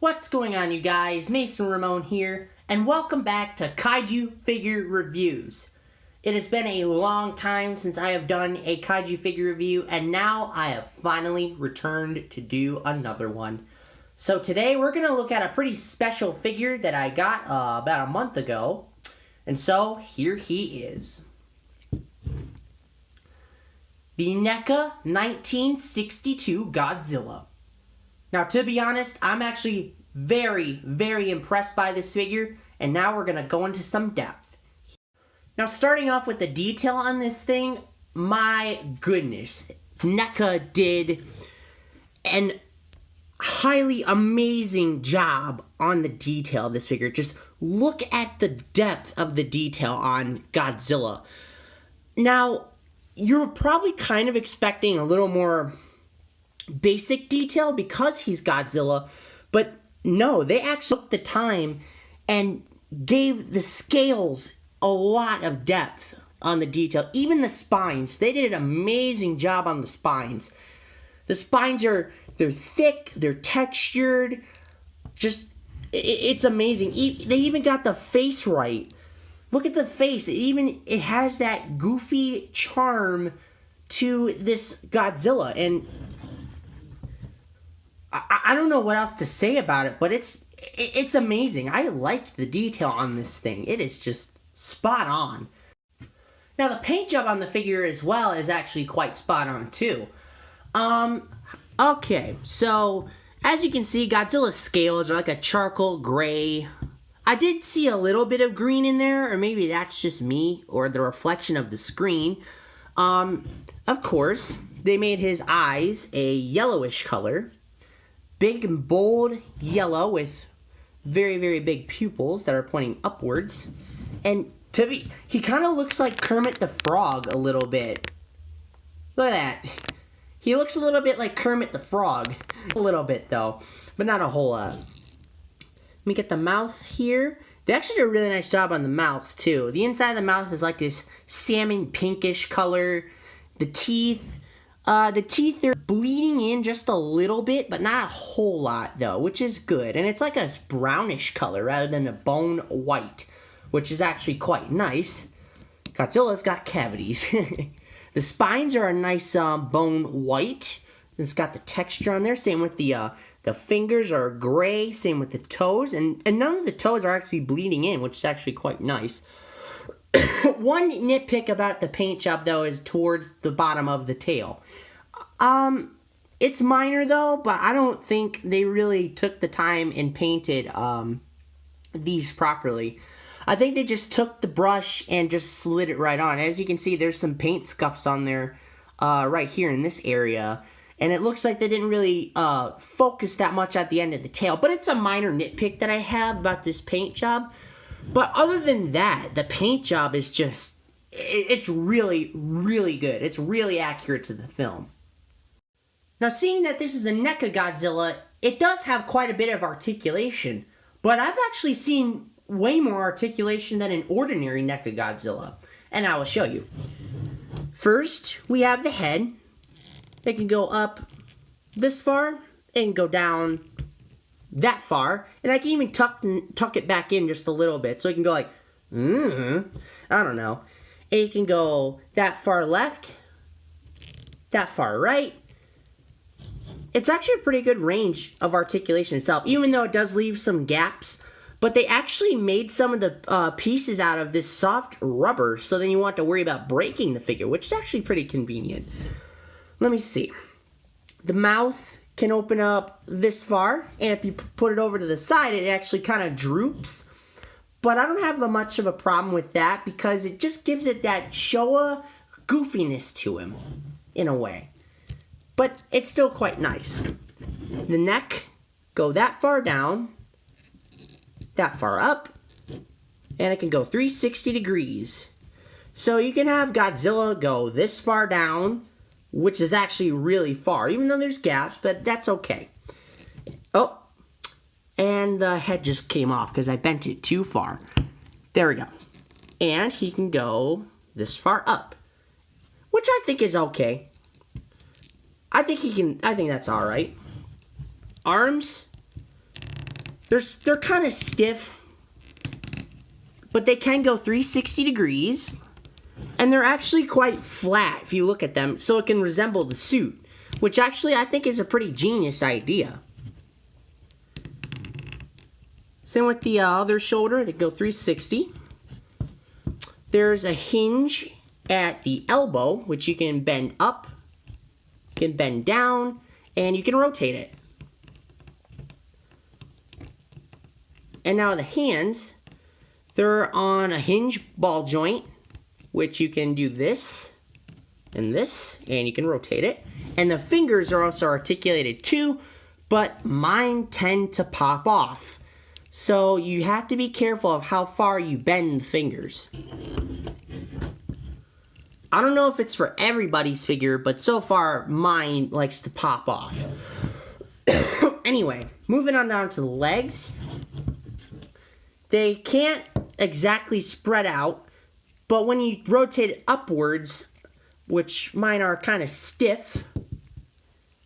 What's going on, you guys? Mason Ramon here, and welcome back to Kaiju Figure Reviews. It has been a long time since I have done a Kaiju figure review, and now I have finally returned to do another one. So today we're going to look at a pretty special figure that I got about a month ago. And so, here he is. The NECA 1962 Godzilla. Now, to be honest, I'm actually very, very impressed by this figure, and now we're going to go into some depth. Now, starting off with the detail on this thing, my goodness, NECA did an highly amazing job on the detail of this figure. Just look at the depth of the detail on Godzilla. Now, you're probably kind of expecting a little more basic detail because he's Godzilla, but no, they actually took the time and gave the scales a lot of depth on the detail. Even the spines, they did an amazing job on the spines. The spines they're thick, they're textured, just, it's amazing. They even got the face right. Look at the face, it has that goofy charm to this Godzilla, and I don't know what else to say about it, but it's amazing. I like the detail on this thing. It is just spot on. Now, the paint job on the figure as well is actually quite spot on too. Okay, so as you can see, Godzilla's scales are like a charcoal gray. I did see a little bit of green in there, or maybe that's just me or the reflection of the screen. Of course, they made his eyes a yellowish color. Big and bold yellow with very, very big pupils that are pointing upwards. And he kind of looks like Kermit the Frog a little bit. Look at that. He looks a little bit like Kermit the Frog. A little bit though, but not a whole lot. Let me get the mouth here. They actually did a really nice job on the mouth too. The inside of the mouth is like this salmon pinkish color. The teeth are bleeding in just a little bit, but not a whole lot though, which is good. And it's like a brownish color rather than a bone white, which is actually quite nice. Godzilla's got cavities. The spines are a nice bone white. It's got the texture on there. Same with the fingers are gray. Same with the toes. And none of the toes are actually bleeding in, which is actually quite nice. One nitpick about the paint job, though, is towards the bottom of the tail. It's minor, though, but I don't think they really took the time and painted these properly. I think they just took the brush and just slid it right on. As you can see, there's some paint scuffs on there right here in this area. And it looks like they didn't really focus that much at the end of the tail. But it's a minor nitpick that I have about this paint job. But other than that, the paint job is just, it's really, really good. It's really accurate to the film. Now, seeing that this is a NECA Godzilla, it does have quite a bit of articulation. But I've actually seen way more articulation than an ordinary NECA Godzilla. And I will show you. First, we have the head. It can go up this far and go down that far. And I can even tuck it back in just a little bit. So it can go like, I don't know. And it can go that far left, that far right. It's actually a pretty good range of articulation itself, even though it does leave some gaps. But they actually made some of the pieces out of this soft rubber, so then you won't have to worry about breaking the figure, which is actually pretty convenient. Let me see. The mouth can open up this far, and if you put it over to the side, it actually kind of droops. But I don't have much of a problem with that because it just gives it that Showa goofiness to him, in a way. But it's still quite nice. The neck, go that far down, that far up, and it can go 360 degrees. So you can have Godzilla go this far down, which is actually really far, even though there's gaps, but that's okay. Oh, and the head just came off because I bent it too far. There we go. And he can go this far up, which I think is okay. I think that's all right. Arms, They're kind of stiff, but they can go 360 degrees. And they're actually quite flat if you look at them, so it can resemble the suit, which actually I think is a pretty genius idea. Same with the other shoulder, they go 360. There's a hinge at the elbow, which you can bend up, you can bend down, and you can rotate it. And now the hands, they're on a hinge ball joint, which you can do this, and you can rotate it. And the fingers are also articulated too, but mine tend to pop off. So you have to be careful of how far you bend the fingers. I don't know if it's for everybody's figure, but so far mine likes to pop off. Anyway, moving on down to the legs. They can't exactly spread out, but when you rotate it upwards, which mine are kind of stiff,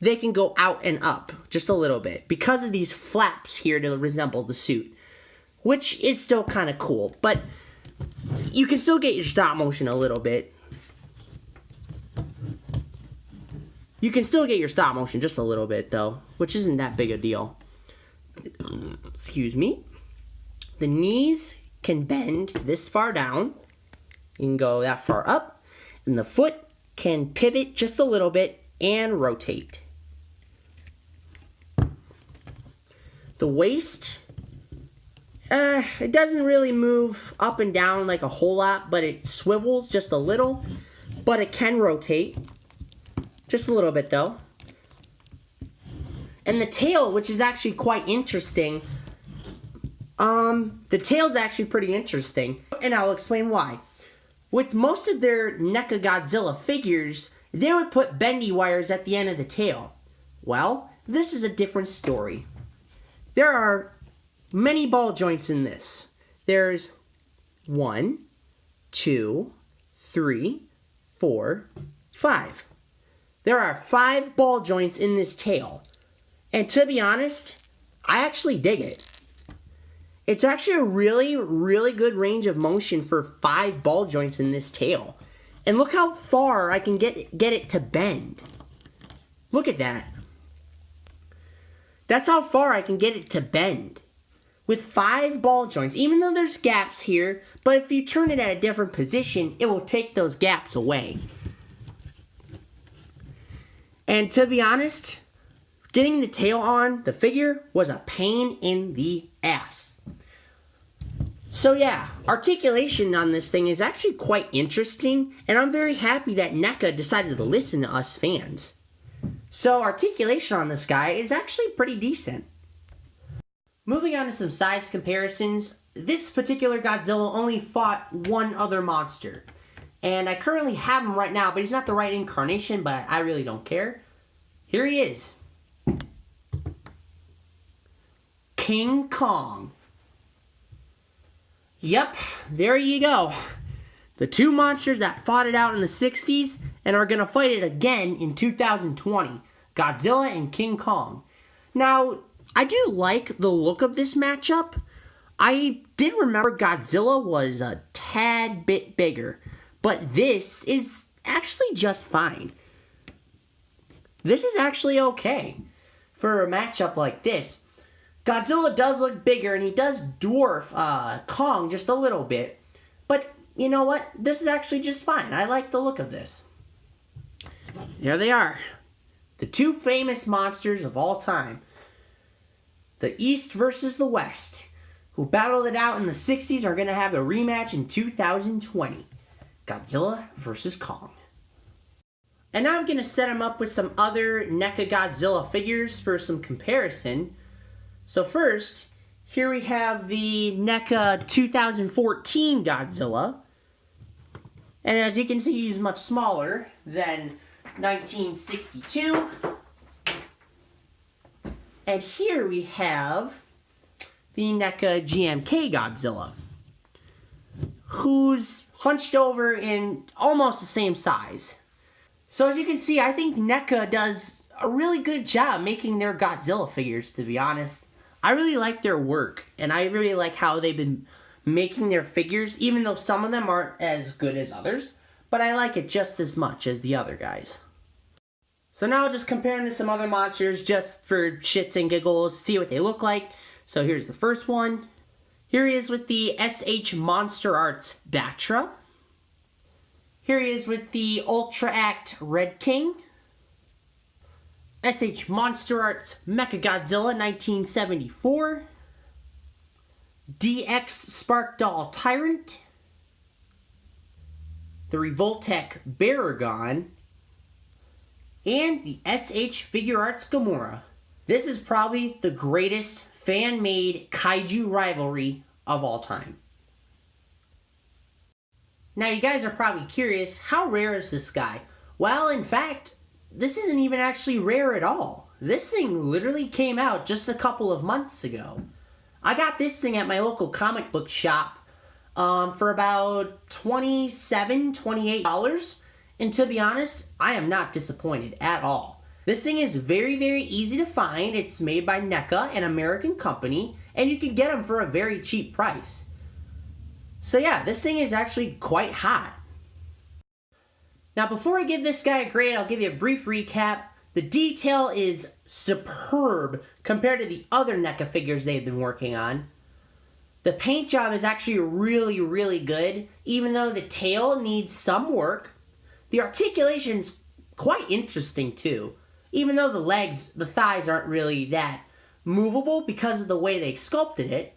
they can go out and up just a little bit because of these flaps here to resemble the suit, which is still kind of cool, but you can still get your stop motion a little bit. You can still get your stop motion just a little bit though, which isn't that big a deal. Excuse me. The knees can bend this far down. You can go that far up, and the foot can pivot just a little bit and rotate. The waist, it doesn't really move up and down like a whole lot, but it swivels just a little, but it can rotate just a little bit though. And the tail, which is actually quite interesting, the tail's actually pretty interesting, and I'll explain why. With most of their NECA Godzilla figures, they would put bendy wires at the end of the tail. Well, this is a different story. There are many ball joints in this. There's 1, 2, 3, 4, 5. There are 5 ball joints in this tail. And to be honest, I actually dig it. It's actually a really, really good range of motion for 5 ball joints in this tail. And look how far I can get it to bend. Look at that. That's how far I can get it to bend. With 5 ball joints, even though there's gaps here, but if you turn it at a different position, it will take those gaps away. And to be honest, getting the tail on the figure was a pain in the ass. So yeah, articulation on this thing is actually quite interesting, and I'm very happy that NECA decided to listen to us fans. So articulation on this guy is actually pretty decent. Moving on to some size comparisons, this particular Godzilla only fought one other monster. And I currently have him right now, but he's not the right incarnation, but I really don't care. Here he is. King Kong. Yep, there you go. The 2 monsters that fought it out in the 60s and are going to fight it again in 2020. Godzilla and King Kong. Now, I do like the look of this matchup. I did remember Godzilla was a tad bit bigger, but this is actually just fine. This is actually okay for a matchup like this. Godzilla does look bigger, and he does dwarf Kong just a little bit. But, you know what? This is actually just fine. I like the look of this. There they are. The 2 famous monsters of all time. The East versus the West. Who battled it out in the 60s are going to have a rematch in 2020. Godzilla versus Kong. And now I'm going to set him up with some other NECA Godzilla figures for some comparison. So first, here we have the NECA 2014 Godzilla. And as you can see, he's much smaller than 1962. And here we have the NECA GMK Godzilla, who's hunched over in almost the same size. So as you can see, I think NECA does a really good job making their Godzilla figures, to be honest. I really like their work, and I really like how they've been making their figures, even though some of them aren't as good as others, but I like it just as much as the other guys. So now just comparing to some other monsters just for shits and giggles, see what they look like. So here's the first one. Here he is with the SH Monster Arts Batra. Here he is with the Ultra Act Red King. SH Monster Arts Mecha Godzilla 1974. DX Spark Doll Tyrant. The Revoltech Baragon. And the SH Figure Arts Gamora. This is probably the greatest fan-made kaiju rivalry of all time. Now you guys are probably curious, how rare is this guy? Well, in fact, this isn't even actually rare at all. This thing literally came out just a couple of months ago. I got this thing at my local comic book shop for about $27, $28. And to be honest, I am not disappointed at all. This thing is very, very easy to find. It's made by NECA, an American company, and you can get them for a very cheap price. So yeah, this thing is actually quite hot. Now before I give this guy a grade, I'll give you a brief recap. The detail is superb compared to the other NECA figures they've been working on. The paint job is actually really, really good, even though the tail needs some work. The articulation's quite interesting too, even though the legs, the thighs aren't really that movable because of the way they sculpted it.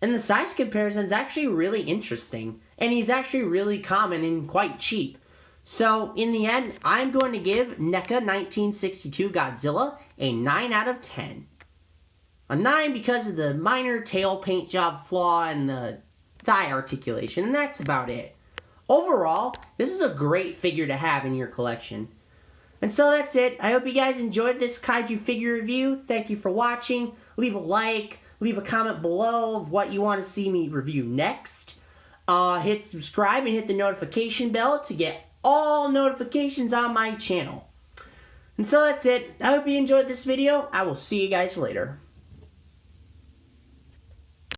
And the size comparison is actually really interesting, and he's actually really common and quite cheap. So in the end, I'm going to give NECA 1962 Godzilla a 9 out of 10. A 9 because of the minor tail paint job flaw and the thigh articulation, and that's about it. Overall, this is a great figure to have in your collection. And so that's it. I hope you guys enjoyed this Kaiju figure review. Thank you for watching. Leave a like, leave a comment below of what you want to see me review next. Hit subscribe and hit the notification bell to get all notifications on my channel. And so that's it. I hope you enjoyed this video. I will see you guys later.